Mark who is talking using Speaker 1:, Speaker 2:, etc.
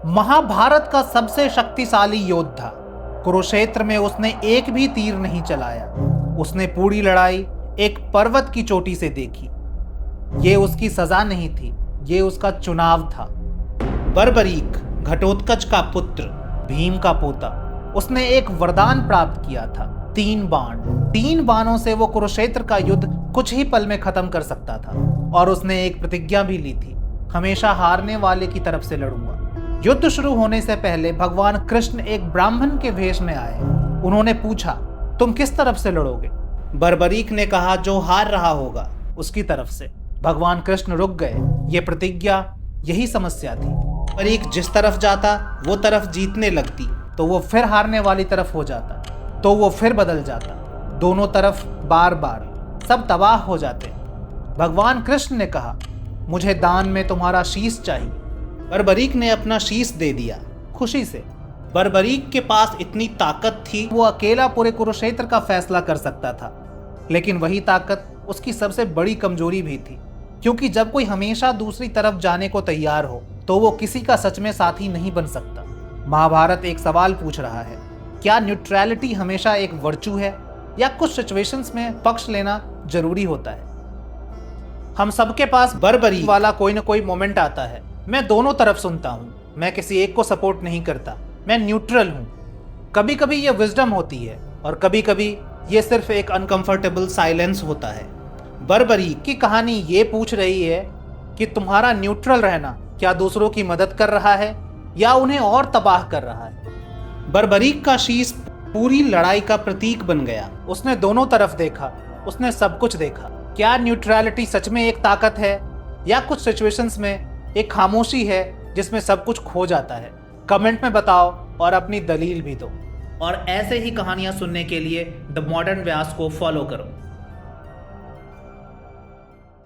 Speaker 1: महाभारत का सबसे शक्तिशाली योद्धा। कुरुक्षेत्र में उसने एक भी तीर नहीं चलाया। उसने पूरी लड़ाई एक पर्वत की चोटी से देखी। ये उसकी सजा नहीं थी, ये उसका चुनाव था। बर्बरीक, घटोत्कच का पुत्र, भीम का पोता, उसने एक वरदान प्राप्त किया था, 3 बाण। 3 बाणों से वो कुरुक्षेत्र का युद्ध कुछ ही पल में खत्म कर सकता था। और उसने एक प्रतिज्ञा भी ली थी, हमेशा हारने वाले की तरफ से लड़ूंगा। युद्ध शुरू होने से पहले भगवान कृष्ण एक ब्राह्मण के वेश में आए। उन्होंने पूछा, तुम किस तरफ से लड़ोगे? बर्बरीक ने कहा, जो हार रहा होगा उसकी तरफ से। भगवान कृष्ण रुक गए। ये प्रतिज्ञा, यही समस्या थी। बर्बरीक जिस तरफ जाता वो तरफ जीतने लगती, तो वो फिर हारने वाली तरफ हो जाता, तो वो फिर बदल जाता। दोनों तरफ बार बार सब तबाह हो जाते। भगवान कृष्ण ने कहा, मुझे दान में तुम्हारा शीश चाहिए। बर्बरीक ने अपना शीश दे दिया, खुशी से। बर्बरीक के पास इतनी ताकत थी, वो अकेला पूरे कुरुक्षेत्र का फैसला कर सकता था। लेकिन वही ताकत उसकी सबसे बड़ी कमजोरी भी थी, क्योंकि जब कोई हमेशा दूसरी तरफ जाने को तैयार हो तो वो किसी का सच में साथी नहीं बन सकता। महाभारत एक सवाल पूछ रहा है, क्या न्यूट्रलिटी हमेशा एक वर्चू है, या कुछ सिचुएशंस में पक्ष लेना जरूरी होता है? हम सबके पास बर्बरीक वाला कोई ना कोई मोमेंट आता है। मैं दोनों तरफ सुनता हूँ, मैं किसी एक को सपोर्ट नहीं करता, मैं न्यूट्रल हूँ। कभी कभी ये विजडम होती है और कभी कभी ये सिर्फ एक अनकंफर्टेबल साइलेंस होता है। बर्बरीक की कहानी ये पूछ रही है कि तुम्हारा न्यूट्रल रहना क्या दूसरों की मदद कर रहा है या उन्हें और तबाह कर रहा है? बर्बरीक का शीश पूरी लड़ाई का प्रतीक बन गया। उसने दोनों तरफ देखा, उसने सब कुछ देखा। क्या न्यूट्रलिटी सच में एक ताकत है, या कुछ सिचुएशंस में एक खामोशी है जिसमें सब कुछ खो जाता है? कमेंट में बताओ और अपनी दलील भी दो। और ऐसे ही कहानियां सुनने के लिए द मॉडर्न व्यास को फॉलो करो।